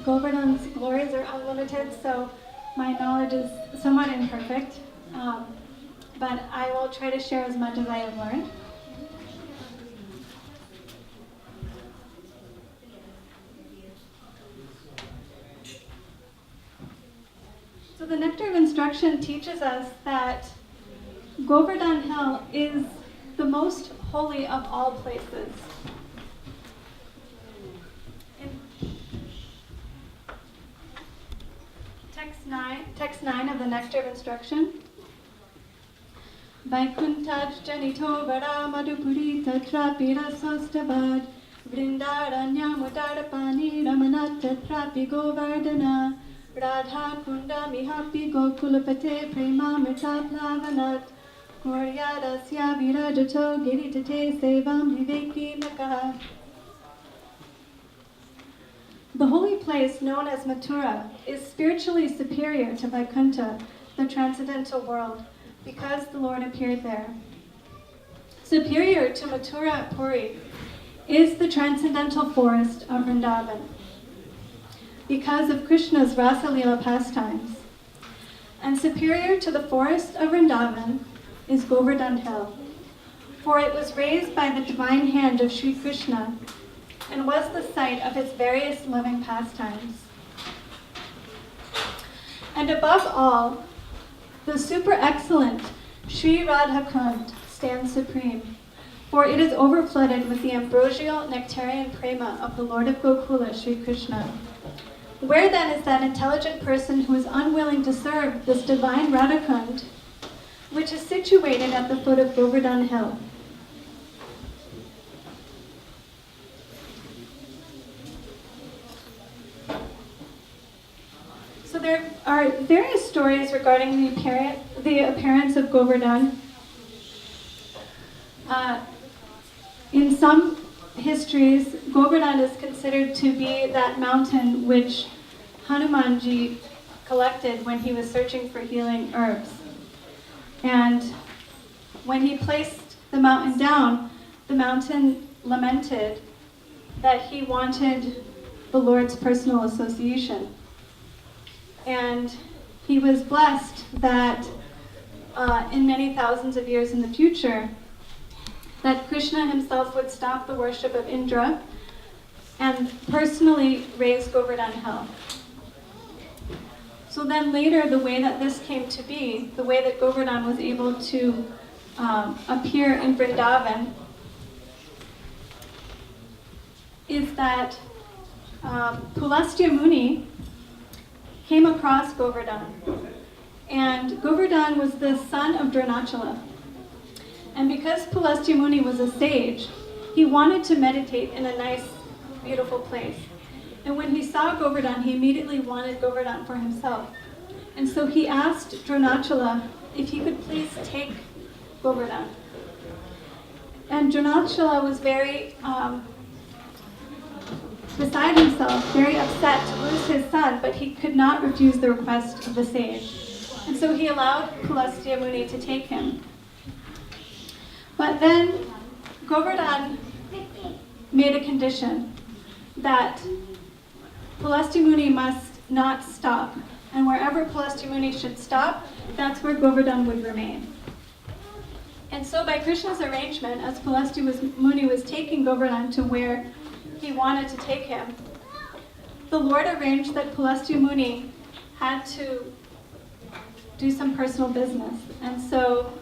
Govardhan's glories are unlimited, so my knowledge is somewhat imperfect, but I will try to share as much as I have learned. So the Nectar of Instruction teaches us that Govardhan Hill is the most holy of all places. In text 9 of the Nectar of Instruction, Vaikuntaj janito vara madhupuri tatra pirasostavad vrindaranya mudarapani ramanat tatrapi govardhana Radha Kunda Mihapi Gokulapate Prema Mita Plavanat Koryadasya Virajato Giritate Sevam Viveki Makaha. The holy place known as Mathura is spiritually superior to Vaikuntha, the transcendental world, because the Lord appeared there. Superior to Madhavendra Puri is the transcendental forest of Vrindavan, because of Krishna's Rasa Leela pastimes. And superior to the forest of Vrindavan is Govardhan Hill, for it was raised by the divine hand of Sri Krishna and was the site of his various loving pastimes. And above all, the super excellent Sri Radha Kund stands supreme, for it is overflooded with the ambrosial nectarian prema of the Lord of Gokula, Sri Krishna. Where then is that intelligent person who is unwilling to serve this divine Radhakund, which is situated at the foot of Govardhan Hill? So there are various stories regarding the appearance of Govardhan. In some histories, Govardhan is considered to be that mountain which Hanumanji collected when he was searching for healing herbs. And when he placed the mountain down, the mountain lamented that he wanted the Lord's personal association. And he was blessed that in many thousands of years in the future, that Krishna himself would stop the worship of Indra and personally raise Govardhan Hill. So then later, the way that this came to be, the way that Govardhan was able to appear in Vrindavan, is that Pulastya Muni came across Govardhan. And Govardhan was the son of Dronachala. And because Pulastya Muni was a sage, he wanted to meditate in a nice, beautiful place. And when he saw Govardhan, he immediately wanted Govardhan for himself. And so he asked Dronachala if he could please take Govardhan. And Dronachala was very beside himself, very upset to lose his son, but he could not refuse the request of the sage. And so he allowed Pulastya Muni to take him. But then Govardhan made a condition that Pulastya Muni must not stop. And wherever Pulastya Muni should stop, that's where Govardhan would remain. And so by Krishna's arrangement, as Pulastya Muni was taking Govardhan to where he wanted to take him, the Lord arranged that Pulastya Muni had to do some personal business. And so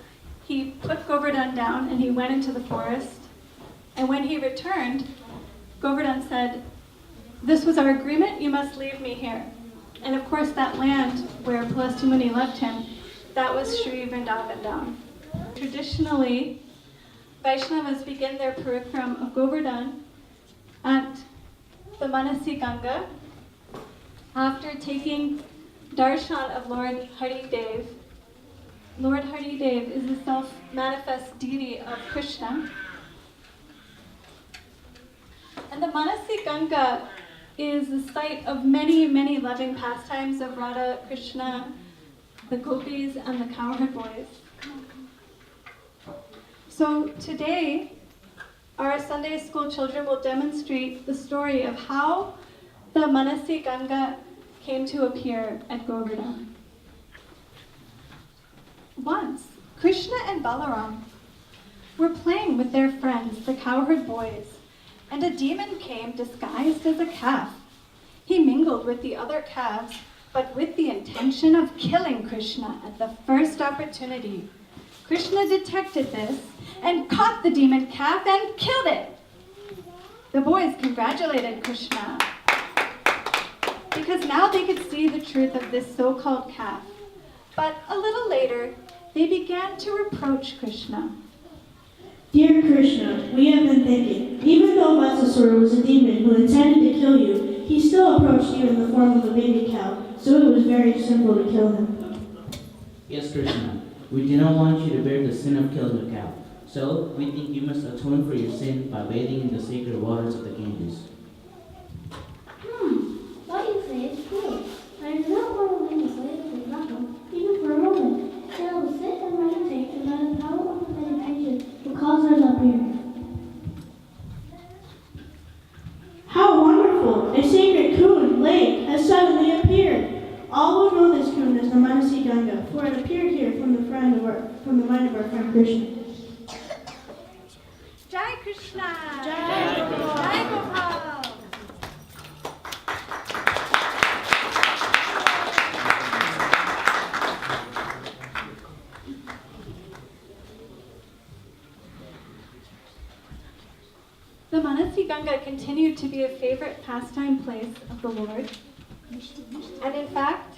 he put Govardhan down and he went into the forest. And when he returned, Govardhan said, "This was our agreement, you must leave me here." And of course that land where Pulastya Muni left him, that was Sri Vrindavan down. Traditionally, Vaishnavas begin their parikram of Govardhan at the Manasi Ganga after taking darshan of Lord Hari Dev. Lord Hari Dev is the self-manifest deity of Krishna. And the Manasi Ganga is the site of many, many loving pastimes of Radha, Krishna, the gopis, and the cowherd boys. So today, our Sunday school children will demonstrate the story of how the Manasi Ganga came to appear at Govardhan. Once, Krishna and Balarama were playing with their friends, the cowherd boys, and a demon came disguised as a calf. He mingled with the other calves, but with the intention of killing Krishna at the first opportunity. Krishna detected this and caught the demon calf and killed it. The boys congratulated Krishna because now they could see the truth of this so-called calf. But a little later, they began to reproach Krishna. Dear Krishna, we have been thinking, even though Vatsasura was a demon who intended to kill you, he still approached you in the form of a baby cow, so it was very simple to kill him. Yes, Krishna, we do not want you to bear the sin of killing a cow, so we think you must atone for your sin by bathing in the sacred waters of the Ganges. What you say is true. I do not want to live this way with nothing, even for a moment. I will sit and meditate, and by the power of the meditation will cause her to appear. How wonderful! A sacred Coon lake has suddenly appeared. All will know this Coon as the Manasi Ganga, for it appeared here from the mind of our friend Krishna. Jai Krishna! Jai Gopal! Jai Gopal! The Manasi Ganga continued to be a favorite pastime place of the Lord. And in fact,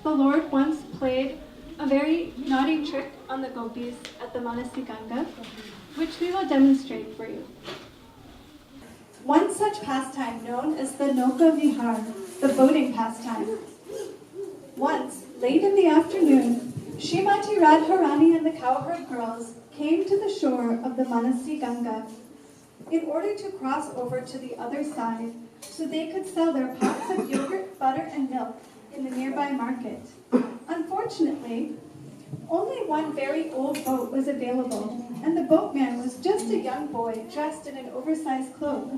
the Lord once played a very naughty trick on the gopis at the Manasi Ganga, which we will demonstrate for you. One such pastime known as the Nauka Vihar, the boating pastime. Once, late in the afternoon, Srimati Radharani and the cowherd girls came to the shore of the Manasi Ganga in order to cross over to the other side so they could sell their pots of yogurt, butter, and milk in the nearby market. Unfortunately, only one very old boat was available, and the boatman was just a young boy dressed in an oversized cloak.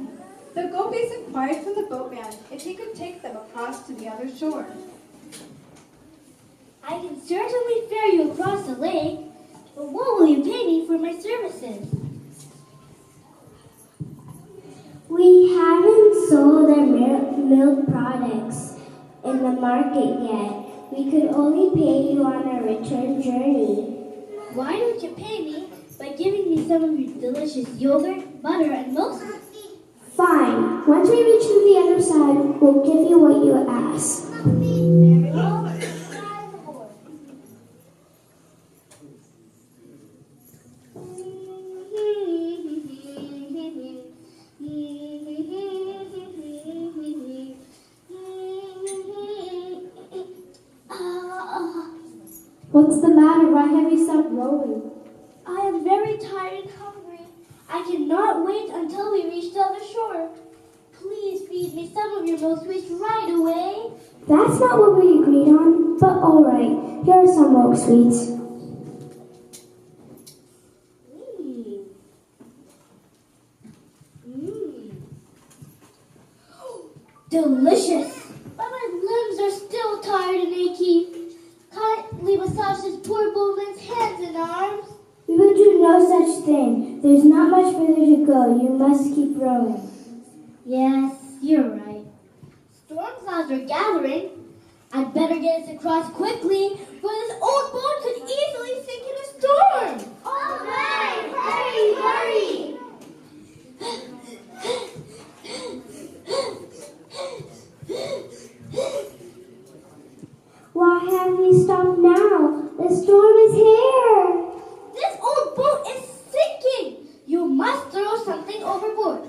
The gopis inquired from the boatman if he could take them across to the other shore. I can certainly ferry you across the lake, but what will you pay me for my services? We haven't sold our milk products in the market yet. We could only pay you on our return journey. Why don't you pay me by giving me some of your delicious yogurt, butter, and milk? Fine. Once we reach to the other side, we'll give you what you ask. Very well. What's the matter? Why have you stopped rowing? I am very tired and hungry. I cannot wait until we reach the other shore. Please feed me some of your milk sweets right away. That's not what we agreed on, but alright. Here are some milk sweets. Delicious! But my limbs are still tired and achy. Kindly massage this poor boatman's hands and arms. We will do no such thing. There's not much further to go. You must keep rowing. Yes, you're right. Storm clouds are gathering. I'd better get us across quickly, for this old boat could easily sink in a storm. All right, hurry, hurry! Why have you stopped now? The storm is here. This old boat is sinking. You must throw something overboard.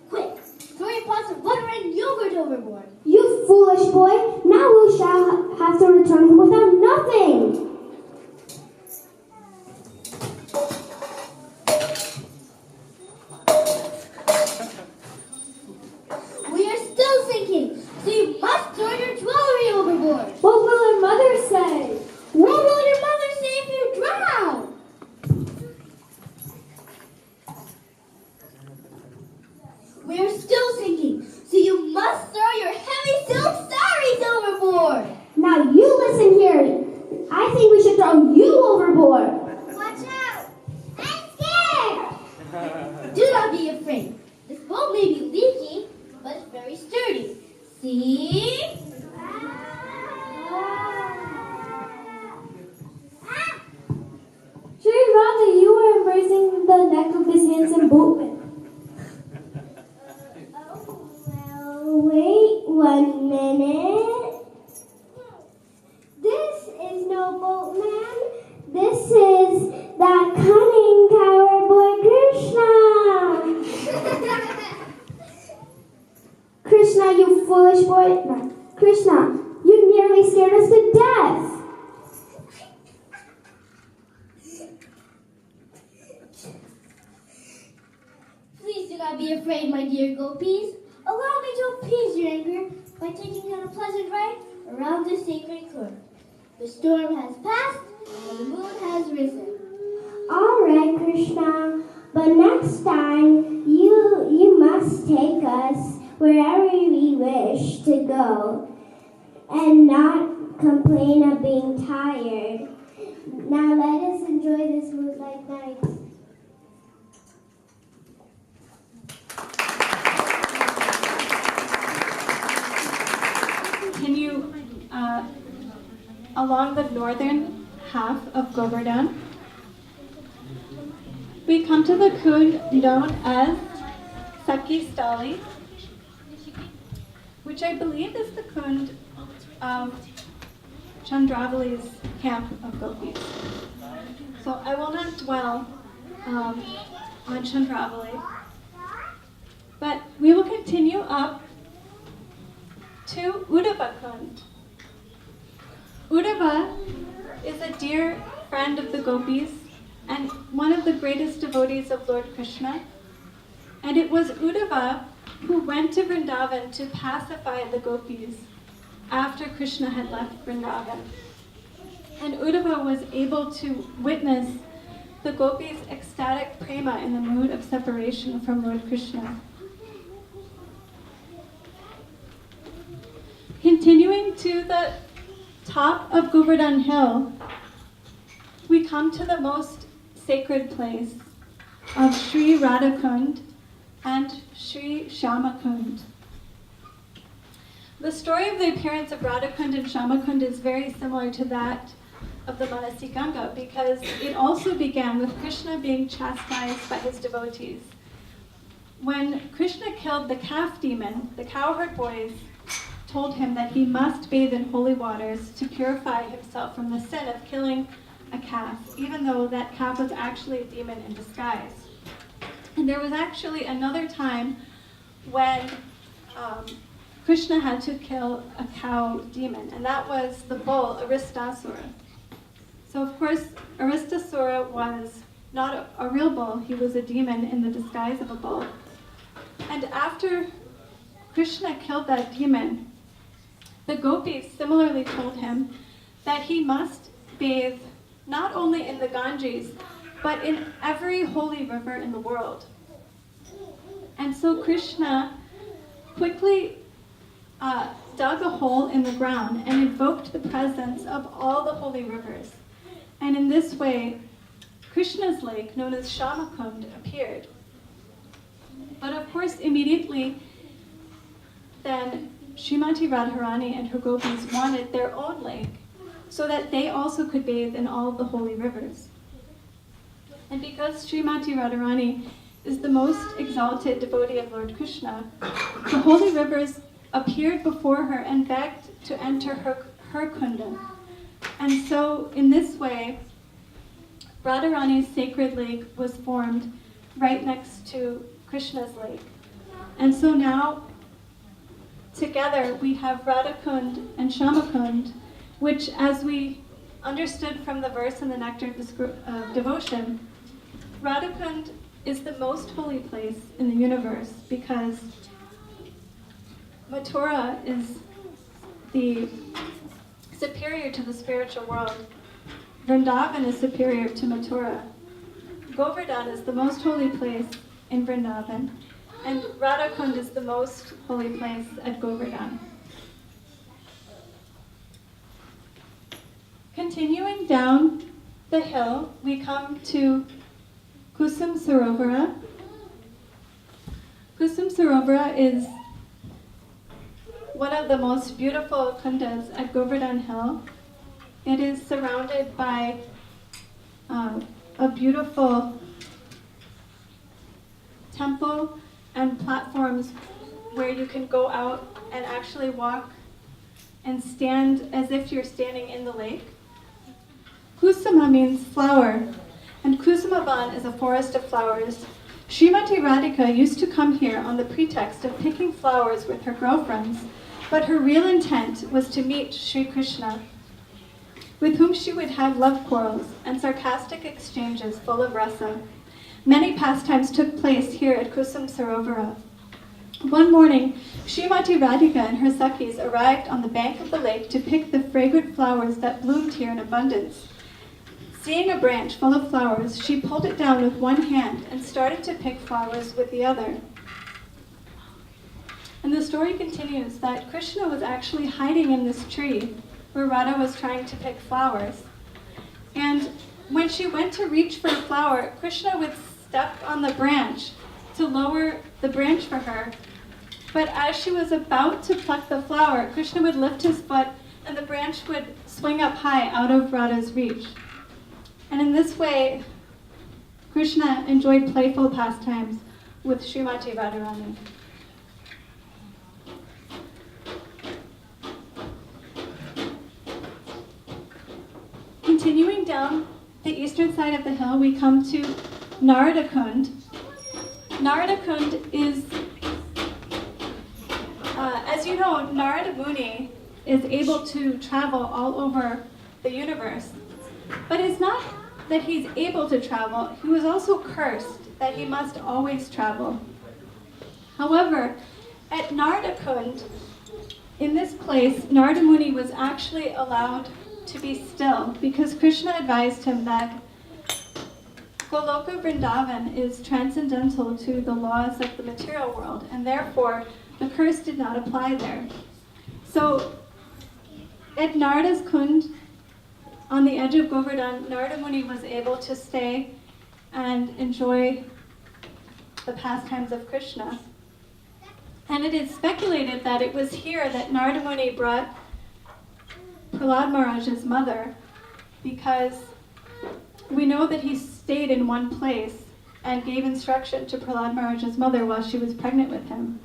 Quick, throw your pots of butter and yogurt overboard. You foolish boy. Now we shall have to return without nothing. We are still sinking, so you must throw your jewelry overboard. What will our mother say? What will your mother say if you drown? We are still sinking, so you must throw your head See? Sure, Radha, you were embracing the neck of this handsome boatman. Well, wait 1 minute. This is no boatman. This is that cunning coward boy Krishna. Krishna, you foolish boy. No. Krishna, you nearly scared us to death. Please do not be afraid, my dear gopis. Allow me to appease your anger by taking you on a pleasant ride around the sacred Coon. The storm has passed and the moon has risen. All right, Krishna, but next time you must take us wherever we wish to go and not complain of being tired. Now let us enjoy this moonlight night. Continue along the northern half of Govardhan. We come to the Coon known as Saki Stali, which I believe is the Coon of Chandravali's camp of gopis. So I will not dwell on Chandravali, but we will continue up to Uddhava Kund. Uddhava is a dear friend of the gopis and one of the greatest devotees of Lord Krishna. And it was Uddhava who went to Vrindavan to pacify the gopis after Krishna had left Vrindavan. And Uddhava was able to witness the gopis' ecstatic prema in the mood of separation from Lord Krishna. Continuing to the top of Govardhan Hill, we come to the most sacred place of Sri Radhakund and Sri Shyamakund. The story of the appearance of Radhakund and Shyamakund is very similar to that of the Manasi Ganga because it also began with Krishna being chastised by his devotees. When Krishna killed the calf demon, the cowherd boys told him that he must bathe in holy waters to purify himself from the sin of killing a calf, even though that calf was actually a demon in disguise. And there was actually another time when Krishna had to kill a cow demon, and that was the bull, Aristasura. So of course, Aristasura was not a real bull, he was a demon in the disguise of a bull. And after Krishna killed that demon, the gopis similarly told him that he must bathe not only in the Ganges, but in every holy river in the world. And so Krishna quickly dug a hole in the ground and invoked the presence of all the holy rivers. And in this way, Krishna's lake, known as Shyamakund, appeared. But of course, immediately, then Srimati Radharani and her gopis wanted their own lake so that they also could bathe in all of the holy rivers. And because Srimati Radharani is the most exalted devotee of Lord Krishna, the holy rivers appeared before her and begged to enter her kunda. And so, in this way, Radharani's sacred lake was formed right next to Krishna's lake. And so now, together, we have Radhakund and Shyamakund, which, as we understood from the verse in the Nectar of Devotion, Radhakund is the most holy place in the universe because Mathura is the superior to the spiritual world. Vrindavan is superior to Mathura. Govardhan is the most holy place in Vrindavan, and Radhakund is the most holy place at Govardhan. Continuing down the hill, we come to Kusamsara. Kusamsara is one of the most beautiful kundas at Govardhan Hill. It is surrounded by a beautiful temple and platforms where you can go out and actually walk and stand as if you're standing in the lake. Kusuma means flower, and Kusumavan is a forest of flowers. Srimati Radhika used to come here on the pretext of picking flowers with her girlfriends, but her real intent was to meet Sri Krishna, with whom she would have love quarrels and sarcastic exchanges full of rasa. Many pastimes took place here at Kusamsara. One morning, Srimati Radhika and her Sakhis arrived on the bank of the lake to pick the fragrant flowers that bloomed here in abundance. Seeing a branch full of flowers, she pulled it down with one hand and started to pick flowers with the other. And the story continues that Krishna was actually hiding in this tree where Radha was trying to pick flowers. And when she went to reach for a flower, Krishna would step on the branch to lower the branch for her. But as she was about to pluck the flower, Krishna would lift his foot and the branch would swing up high out of Radha's reach. And in this way, Krishna enjoyed playful pastimes with Srimati Radharani. Continuing down the eastern side of the hill, we come to Naradhana. Naradhana is, as you know, Narada Muni is able to travel all over the universe. But it's not that he's able to travel, he was also cursed that he must always travel. However, at Naradhana, in this place, Narada Muni was actually allowed to be still because Krishna advised him that Goloka Vrindavan is transcendental to the laws of the material world, and therefore the curse did not apply there. So at Narada's Kund, on the edge of Govardhan, Narada Muni was able to stay and enjoy the pastimes of Krishna. And it is speculated that it was here that Narada Muni brought Prahlad Maharaj's mother, because we know that he stayed in one place and gave instruction to Prahlad Maharaj's mother while she was pregnant with him.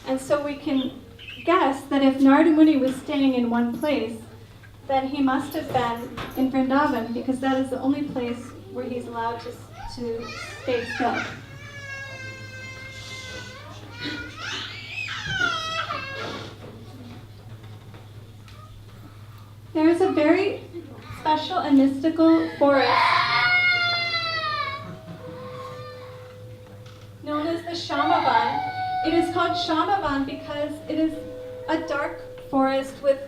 And so we can guess that if Narada Muni was staying in one place, then he must have been in Vrindavan, because that is the only place where he's allowed to stay still. There is a very special and mystical forest known as the Shamavan. It is called Shamavan because it is a dark forest with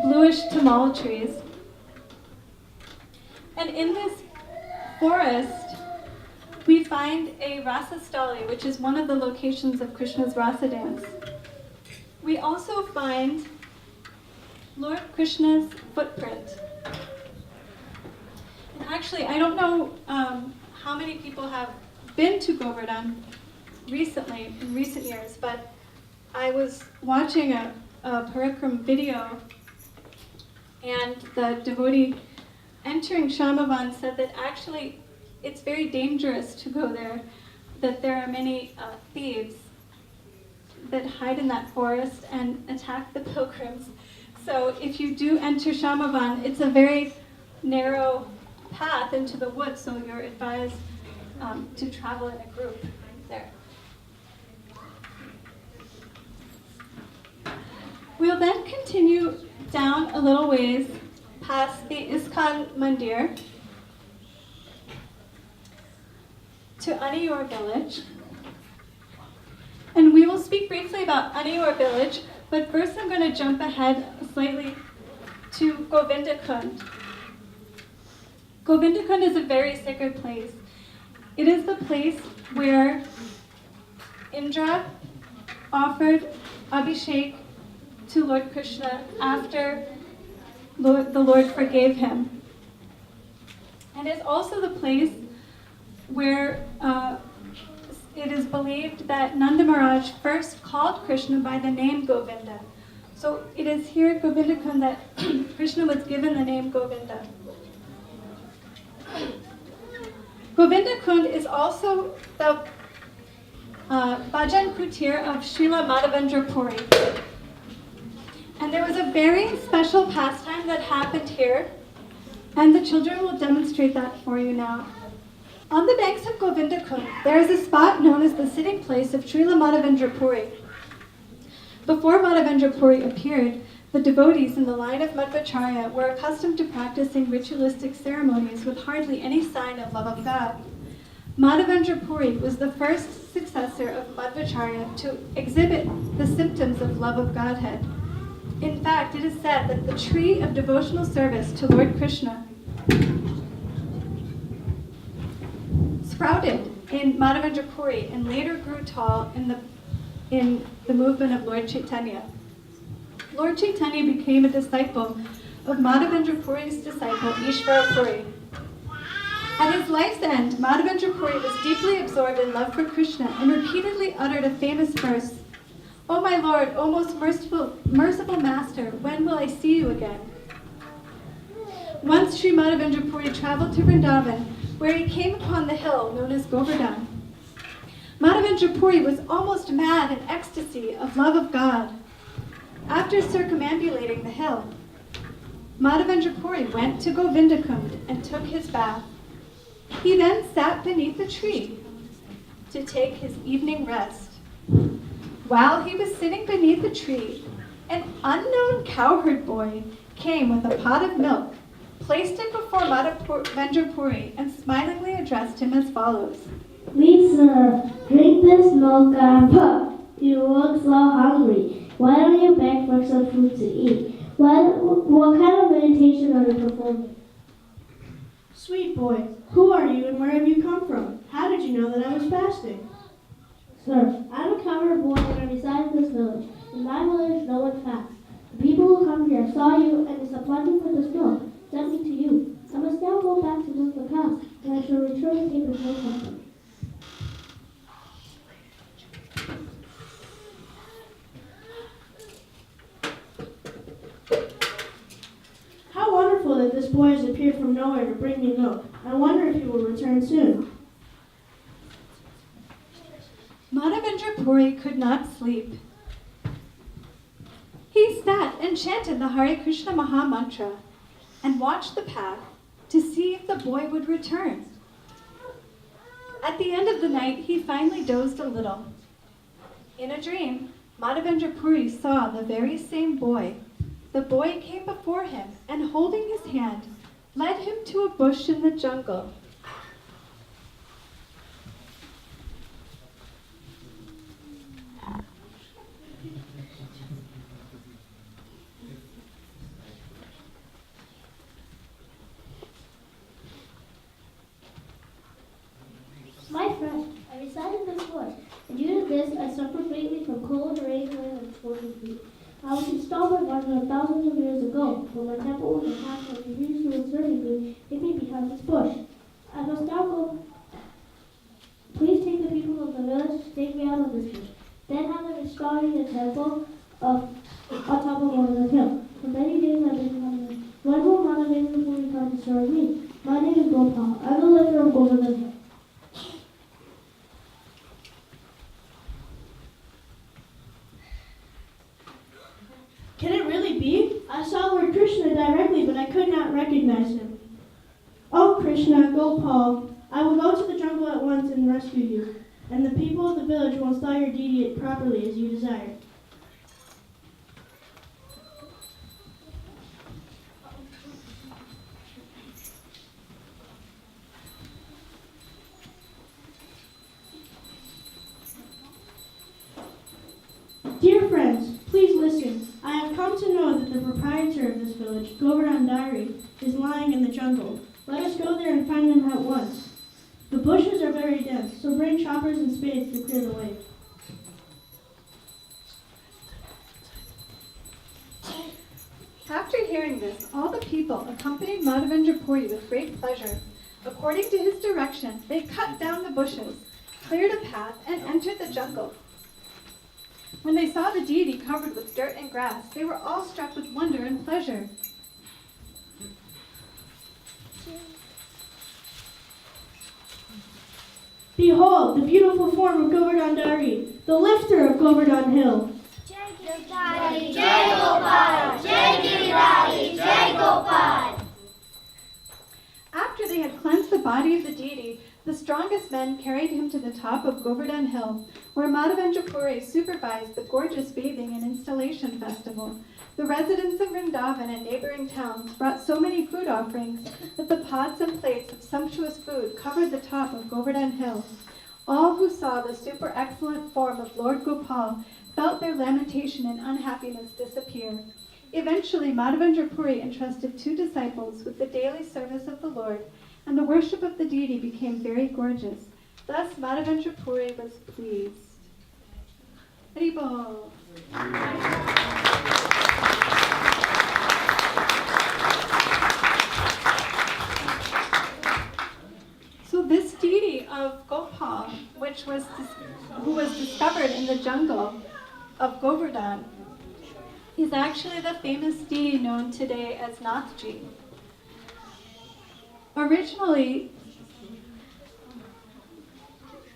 bluish tamal trees. And in this forest, we find a rasa stali, which is one of the locations of Krishna's rasa dance. We also find Lord Krishna's footprint. And actually, I don't know how many people have been to Govardhan recently, in recent years, but I was watching a parikram video, and the devotee entering Shamavan said that actually it's very dangerous to go there, that there are many thieves that hide in that forest and attack the pilgrims. So if you do enter Shamavan, it's a very narrow path into the woods, so you're advised to travel in a group there. We'll then continue down a little ways past the ISKCON Mandir to Aniyur village. And we will speak briefly about Aniyur village, but first I'm going to jump ahead slightly to Govinda Kund. Govinda Kund is a very sacred place. It is the place where Indra offered Abhishek to Lord Krishna after the Lord forgave him. And it's also the place where it is believed that Nanda Maharaj first called Krishna by the name Govinda, So it is here at Govinda Kund that Krishna was given the name Govinda. Govinda Kund is also the Bhajan Kutir of Srila Madhavendra Puri. And there was a very special pastime that happened here, and the children will demonstrate that for you now. On the banks of Govinda Kund, there is a spot known as the sitting place of Srila Madhavendra Puri. Before Madhavendra Puri appeared, the devotees in the line of Madhvacharya were accustomed to practicing ritualistic ceremonies with hardly any sign of love of God. Madhavendra Puri was the first successor of Madhvacharya to exhibit the symptoms of love of Godhead. In fact, it is said that the tree of devotional service to Lord Krishna sprouted in Madhavendra Puri and later grew tall in the movement of Lord Chaitanya. Lord Chaitanya became a disciple of Madhavendra Puri's disciple, Ishvara Puri. At his life's end, Madhavendra Puri was deeply absorbed in love for Krishna and repeatedly uttered a famous verse, "O my Lord, O most merciful Master, when will I see you again?" Once Sri Madhavendra Puri traveled to Vrindavan, where he came upon the hill known as Govardhan. Madhavendra Puri was almost mad in ecstasy of love of God. After circumambulating the hill, Madhavendra Puri went to Govinda Kund and took his bath. He then sat beneath the tree to take his evening rest. While he was sitting beneath the tree, an unknown cowherd boy came with a pot of milk, placed it before Madhavendra Puri, and smilingly addressed him as follows. Please, sir, drink this milk and puff. You look so hungry. Why don't you beg for some food to eat? What kind of meditation are you performing? Sweet boy, who are you and where have you come from? How did you know that I was fasting? Sir, I'm a cowherd boy and I reside in this village. In my village, no one fasts. The people who come here saw you and is applying for this milk, sent me to you. I must now go back to milk the cows, and I shall return and take this milk from them. How wonderful that this boy has appeared from nowhere to bring me milk. I wonder if he will return soon. Madhavendra Puri could not sleep. He sat and chanted the Hare Krishna Maha Mantra and watched the path to see if the boy would return. At the end of the night, he finally dozed a little. In a dream, Madhavendra Puri saw the very same boy. The boy came before him and, holding his hand, led him to a bush in the jungle. My friend, I reside in this bush, and due to this, I suffer greatly from cold, rain, wind, and scorching heat. I was installed by Govardhan thousands of years ago, but my temple was attacked and refused to insert me, hid me behind this bush. I must now go. Please take the people of the village to take me out of this bush. Then have them install me in a temple on top of one of the hill. For many days I've been wondering, when will Madhavendra Puri come to serve me? My name is Gopal. I'm the liver of Govardhan Hill. Can it really be? I saw Lord Krishna directly, but I could not recognize him. Oh, Krishna, Gopal, I will go to the jungle at once and rescue you, and the people of the village will install your deity properly as you desire. Dear friends, please listen. I have come to know that the proprietor of this village, Govardhan is lying in the jungle. Let us go there and find him at once. The bushes are very dense, so bring choppers and spades to clear the way. After hearing this, all the people accompanied Madhavendra Puri with great pleasure. According to his direction, they cut down the bushes, cleared a path, and entered the jungle. When they saw the deity covered with dirt and grass, they were all struck with wonder and pleasure. Behold, the beautiful form of Govardhan Dari, the lifter of Govardhan Hill. Jai Gopal, Jai Giridhari, Jai Gopal. After they had cleansed the body of the deity, the strongest men carried him to the top of Govardhan Hill, where Madhavendra Puri supervised the gorgeous bathing and installation festival. The residents of Vrindavan and neighboring towns brought so many food offerings that the pots and plates of sumptuous food covered the top of Govardhan Hill. All who saw the super excellent form of Lord Gopal felt their lamentation and unhappiness disappear. Eventually, Madhavendra Puri entrusted 2 disciples with the daily service of the Lord, and the worship of the deity became very gorgeous. Thus, Madhavendra Puri was pleased. Haribol. So this deity of Gopal, who was discovered in the jungle of Govardhan, is actually the famous deity known today as Nathji. Originally,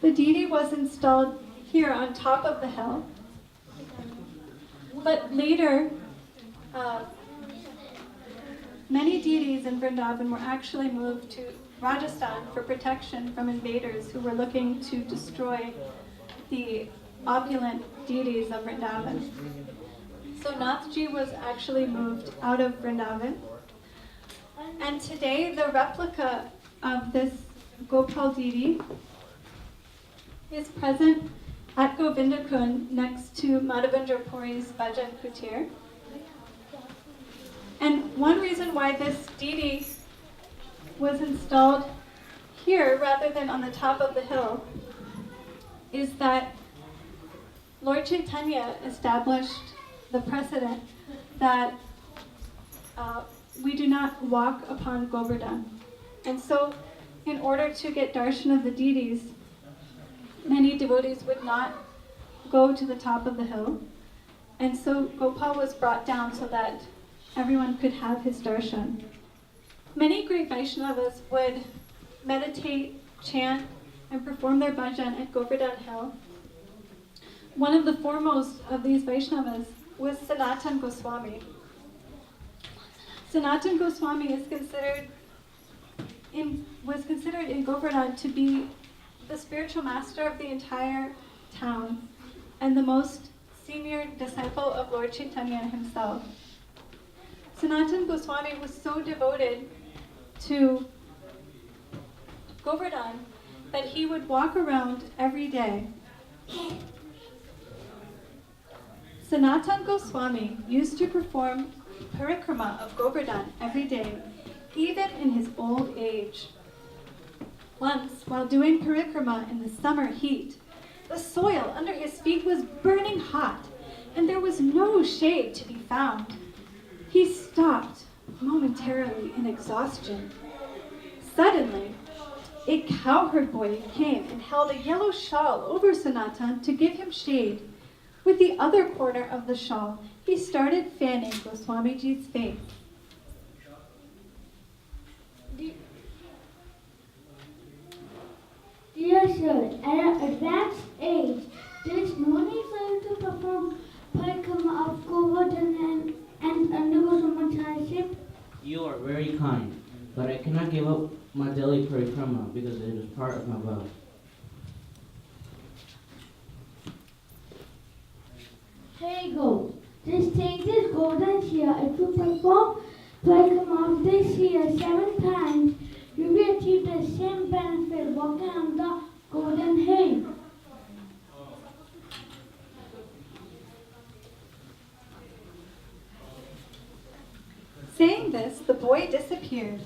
the deity was installed here on top of the hill, but later, many deities in Vrindavan were actually moved to Rajasthan for protection from invaders who were looking to destroy the opulent deities of Vrindavan. So Nathji was actually moved out of Vrindavan. And today the replica of this Gopal deity is present at Govinda Coon next to Madhavendra Puri's Bhajan Kutir. And one reason why this deity was installed here rather than on the top of the hill is that Lord Chaitanya established the precedent that we do not walk upon Govardhan. And so, in order to get darshan of the deities, many devotees would not go to the top of the hill. And so Gopal was brought down so that everyone could have his darshan. Many great Vaishnavas would meditate, chant, and perform their bhajan at Govardhan Hill. One of the foremost of these Vaishnavas was Sanatana Goswami. Sanatana Goswami was considered in Govardhan to be the spiritual master of the entire town and the most senior disciple of Lord Chaitanya himself. Sanatana Goswami was so devoted to Govardhan that he would walk around every day. Sanatana Goswami used to perform parikrama of Govardhan every day, even in his old age. Once, while doing parikrama in the summer heat, the soil under his feet was burning hot, and there was no shade to be found. He stopped momentarily in exhaustion. Suddenly, a cowherd boy came and held a yellow shawl over Sanatana to give him shade. With the other corner of the shawl, he started fanning Goswamiji's face. Dear sir, at an advanced age, there is no need for you to perform parikrama of Govardhan and undergo so much hardship. You are very kind, but I cannot give up my daily parikrama because it is part of my vow. Here you go. Just take this golden shear. If you perform parikrama of this shear 7 times, you will achieve the same benefit walking on the golden hill. Saying this, the boy disappeared.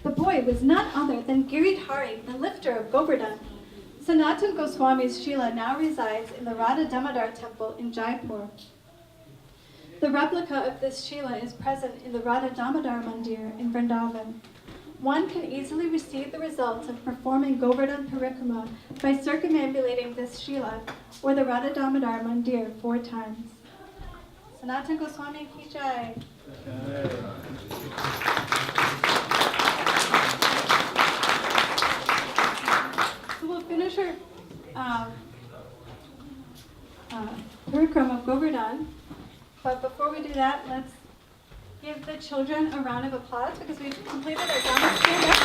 The boy was none other than Giridhari, the lifter of Govardhan. Sanatana Goswami's Shila now resides in the Radha Damodar temple in Jaipur. The replica of this Shila is present in the Radha Damodar Mandir in Vrindavan. one can easily receive the results of performing Govardhan Parikrama by circumambulating this Shila or the Radha Damodar Mandir 4 times. Sanatana Goswami ki jai. So we'll finish our Parikrama of Govardhan, but before we do that, let's give the children a round of applause because we've completed our drama stand-up.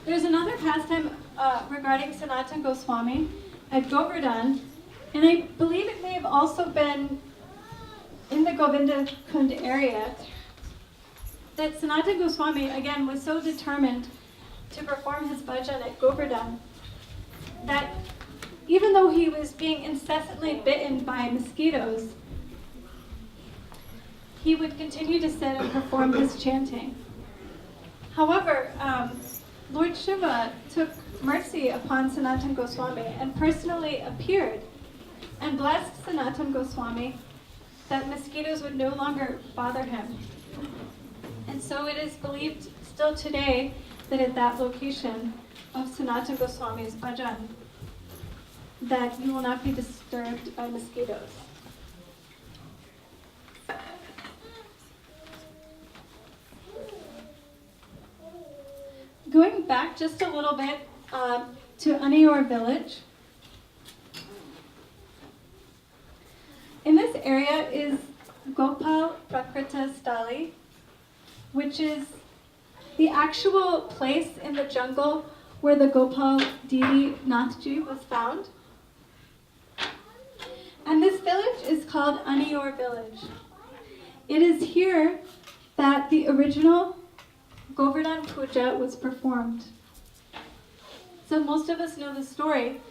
There's another pastime regarding Sanatana Goswami at Govardhan, and I believe it may have also been in the Govinda Kund area, that Sanatana Goswami, again, was so determined to perform his bhajan at Govardhan that even though he was being incessantly bitten by mosquitoes, he would continue to sit and perform his chanting. However, Lord Shiva took mercy upon Sanatana Goswami and personally appeared and blessed Sanatana Goswami that mosquitoes would no longer bother him. And so it is believed still today that at that location of Sanatana Goswami's bhajan, that you will not be disturbed by mosquitoes. Going back just a little bit to Anior village. In this area is Gopal Prakrita Stali, which is the actual place in the jungle where the Gopal deity Nathji was found. And this village is called Anior village. It is here that the original Govardhan Puja was performed. So most of us know the story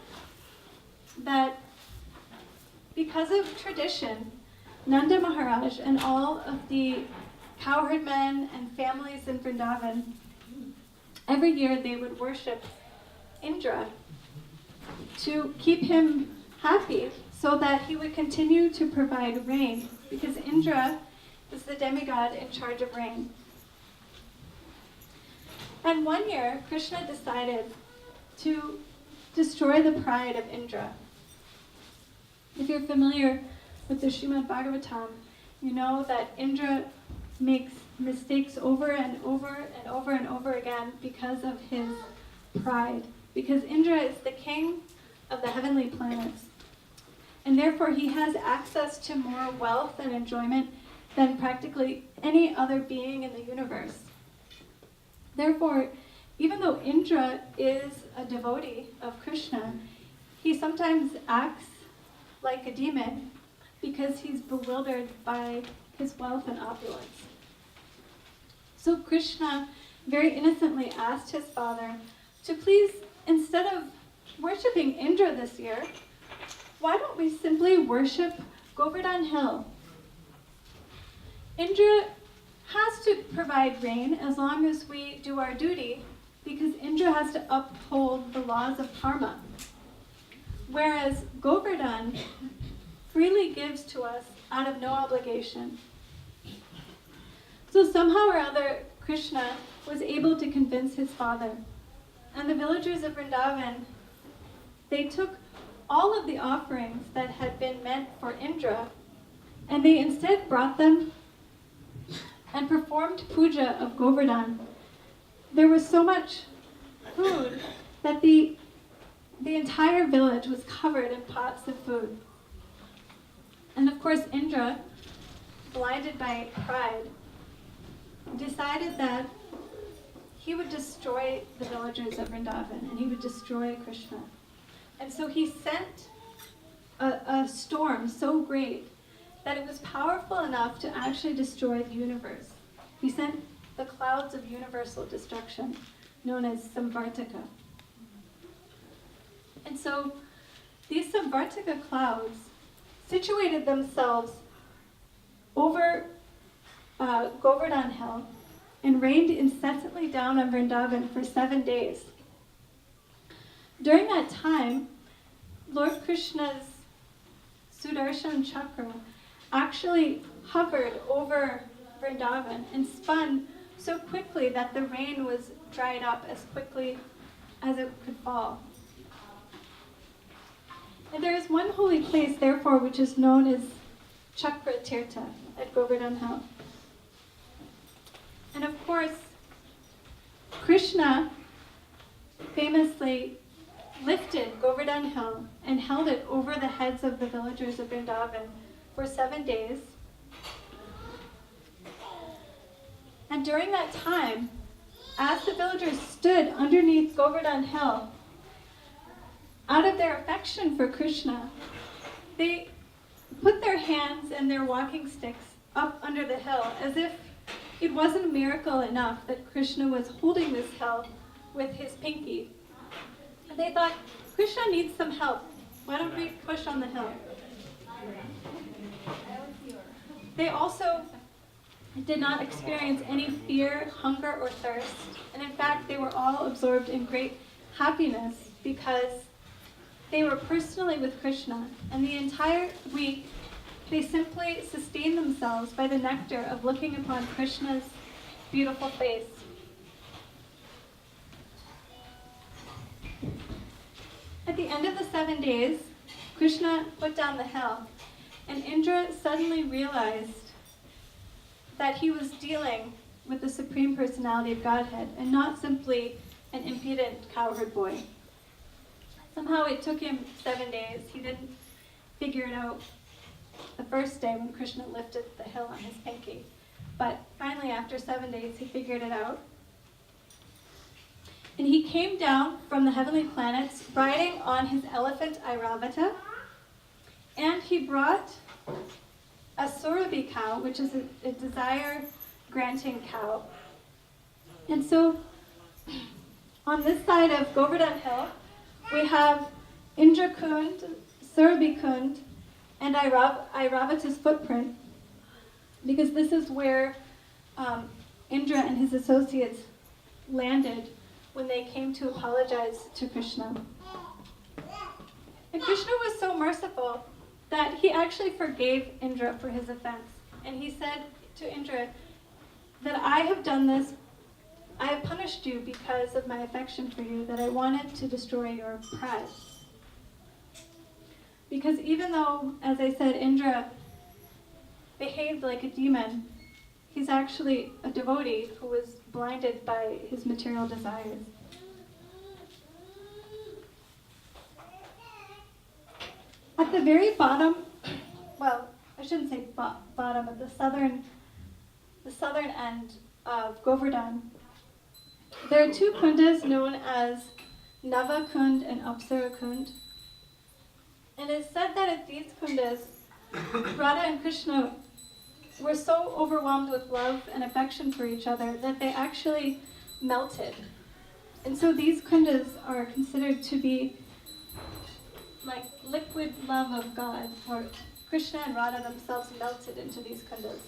that because of tradition, Nanda Maharaj and all of the cowherd men and families in Vrindavan, every year they would worship Indra to keep him happy so that he would continue to provide rain, because Indra is the demigod in charge of rain. And one year, Krishna decided to destroy the pride of Indra. If you're familiar with the Srimad Bhagavatam, you know that Indra makes mistakes over and over and over and over again because of his pride. Because Indra is the king of the heavenly planets. And therefore he has access to more wealth and enjoyment than practically any other being in the universe. Therefore, even though Indra is a devotee of Krishna, he sometimes acts like a demon because he's bewildered by his wealth and opulence. So Krishna very innocently asked his father to please, instead of worshiping Indra this year, why don't we simply worship Govardhan Hill? Indra has to provide rain as long as we do our duty, because Indra has to uphold the laws of karma. Whereas Govardhan freely gives to us out of no obligation. So somehow or other, Krishna was able to convince his father. And the villagers of Vrindavan, they took all of the offerings that had been meant for Indra, and they instead brought them and performed puja of Govardhan. There was so much food that the entire village was covered in pots of food. And of course, Indra, blinded by pride, decided that he would destroy the villagers of Vrindavan and he would destroy Krishna. And so he sent a storm so great that it was powerful enough to actually destroy the universe. He sent the clouds of universal destruction, known as Samvartaka. And so these Samvartika clouds situated themselves over Govardhan Hill and rained incessantly down on Vrindavan for 7 days. During that time, Lord Krishna's Sudarshan Chakra actually hovered over Vrindavan and spun so quickly that the rain was dried up as quickly as it could fall. And there is one holy place, therefore, which is known as Chakra Tirtha at Govardhan Hill. And of course, Krishna famously lifted Govardhan Hill and held it over the heads of the villagers of Vrindavan for 7 days. And during that time, as the villagers stood underneath Govardhan Hill, out of their affection for Krishna, they put their hands and their walking sticks up under the hill as if it wasn't a miracle enough that Krishna was holding this hill with his pinky. And they thought, Krishna needs some help. Why don't we push on the hill? They also did not experience any fear, hunger, or thirst. And in fact, they were all absorbed in great happiness because they were personally with Krishna. And the entire week, they simply sustained themselves by the nectar of looking upon Krishna's beautiful face. At the end of the 7 days, Krishna put down the hill, and Indra suddenly realized that he was dealing with the Supreme Personality of Godhead and not simply an impudent cowherd boy. Somehow it took him 7 days. He didn't figure it out the first day when Krishna lifted the hill on his pinky. But finally, after 7 days, he figured it out. And he came down from the heavenly planets riding on his elephant Airavata. And he brought a Surabhi cow, which is a desire-granting cow. And so, on this side of Govardhan Hill, we have Indra Kund, Surabhi Kund, and Airavata's footprint, because this is where Indra and his associates landed when they came to apologize to Krishna. And Krishna was so merciful that he actually forgave Indra for his offense. And he said to Indra that I have done this, I have punished you because of my affection for you, that I wanted to destroy your pride. Because even though, as I said, Indra behaved like a demon, he's actually a devotee who was blinded by his material desires. At the very bottom, well, I shouldn't say bottom, at the southern end of Govardhan, there are two kundas known as Nava Kund and Apsara Kund. And it's said that at these kundas, Radha and Krishna were so overwhelmed with love and affection for each other that they actually melted. And so these kundas are considered to be like liquid love of God, or Krishna and Radha themselves melted into these kundas.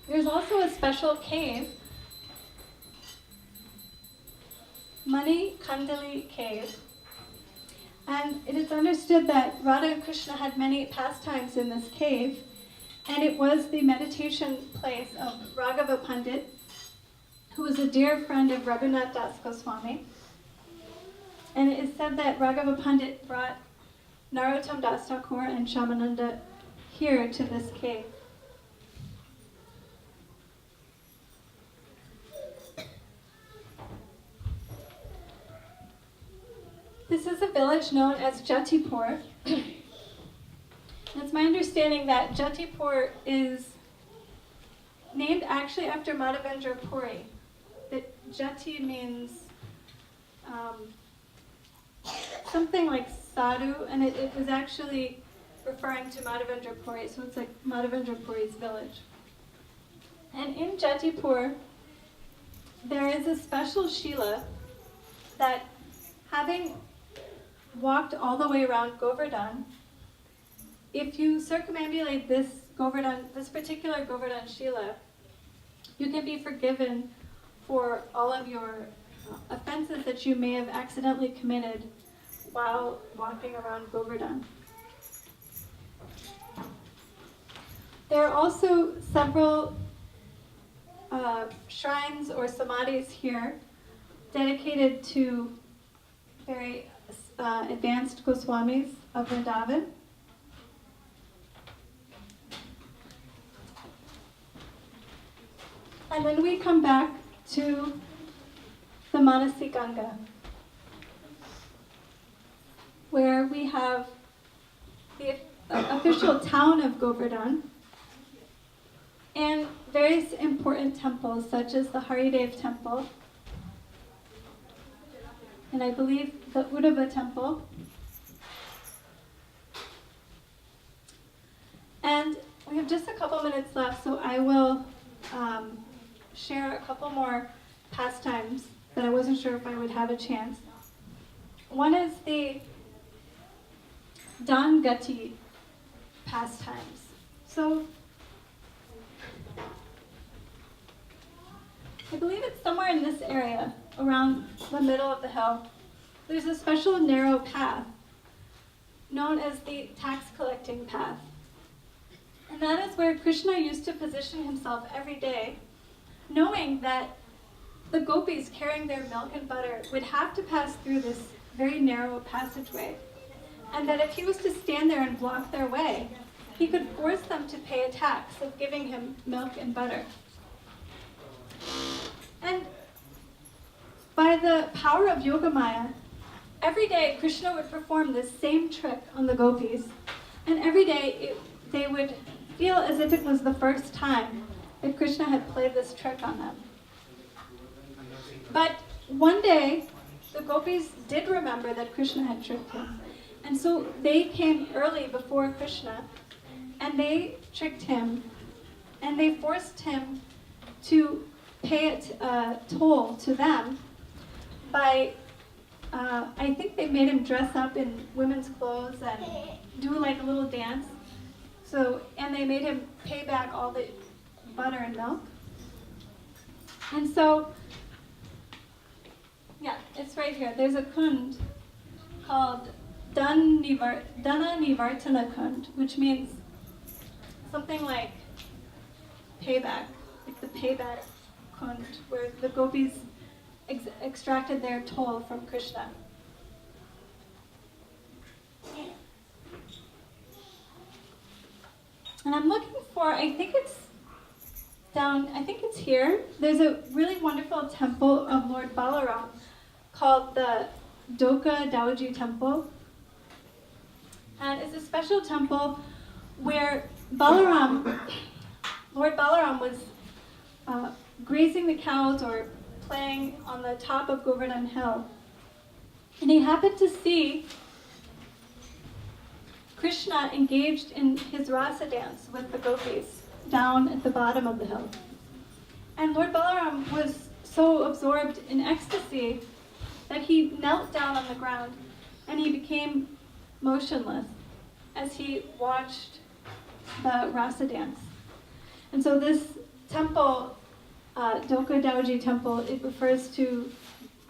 There's also a special cave, Mani Kandali Cave, and it is understood that Radha and Krishna had many pastimes in this cave, and it was the meditation place of Raghava Pandit, who was a dear friend of Raghunath Das Goswami. And it is said that Raghava Pandit brought Narottam Das Thakur and Shamananda here to this cave. This is a village known as Jatipur. It's my understanding that Jatipur is named actually after Madhavendra Puri. That Jati means something like sadhu, and it was actually referring to Madhavendra Puri, so it's like Madhavendra Puri's village. And in Jatipur, there is a special Shila that having walked all the way around Govardhan, if you circumambulate this particular Govardhan Shila, you can be forgiven for all of your offenses that you may have accidentally committed while walking around Govardhan. There are also several shrines or samadhis here dedicated to very advanced Goswamis of Vrindavan. And then we come back to the Manasi Ganga, where we have the official town of Govardhan and various important temples such as the Haridev Temple and I believe the Uddhava Temple. And we have just a couple minutes left, so I will share a couple more pastimes that I wasn't sure if I would have a chance. One is the Dangati pastimes. So I believe it's somewhere in this area, around the middle of the hill. There's a special narrow path known as the tax collecting path. And that is where Krishna used to position himself every day, knowing that the gopis carrying their milk and butter would have to pass through this very narrow passageway. And that if he was to stand there and block their way, he could force them to pay a tax of giving him milk and butter. And by the power of Yogamaya, every day Krishna would perform this same trick on the gopis, and every day they would feel as if it was the first time that Krishna had played this trick on them. But one day, the gopis did remember that Krishna had tricked him, and so they came early before Krishna, and they tricked him, and they forced him to pay a toll to them by, I think they made him dress up in women's clothes and do like a little dance. So, and they made him pay back all the butter and milk. And so, yeah, it's right here. There's a kund called Dana Nivartana Kund, which means something like payback, like the payback kund, where the gopis extracted their toll from Krishna. And I'm looking for, I think it's here. There's a really wonderful temple of Lord Balaram called the Doka Daoji Temple. And it's a special temple where Lord Balaram was grazing the cows or playing on the top of Govardhan Hill. And he happened to see Krishna engaged in his rasa dance with the gopis down at the bottom of the hill. And Lord Balaram was so absorbed in ecstasy that he knelt down on the ground and he became motionless as he watched the rasa dance. And so this temple, Doka Daoji Temple, it refers to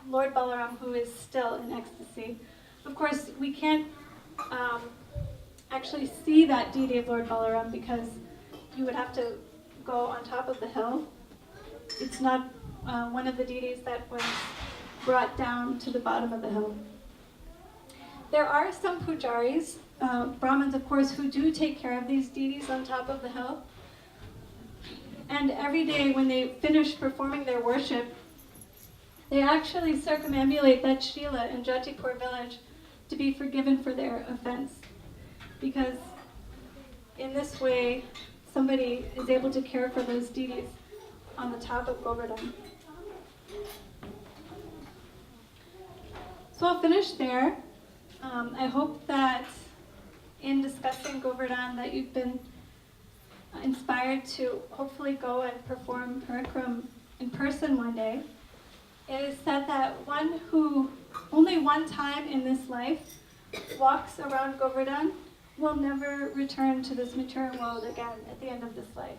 Lord Balaram, who is still in ecstasy. Of course, we can't actually see that deity of Lord Balaram because you would have to go on top of the hill. It's not one of the deities that was brought down to the bottom of the hill. There are some pujaris, Brahmins of course, who do take care of these deities on top of the hill. And every day when they finish performing their worship, they actually circumambulate that Shila in Jatipur village to be forgiven for their offense. Because in this way, somebody is able to care for those deities on the top of Govardhan. So I'll finish there. I hope that in discussing Govardhan that you've been inspired to hopefully go and perform parikram in person one day. It is said that one who only one time in this life walks around Govardhan, will never return to this material world again at the end of this life.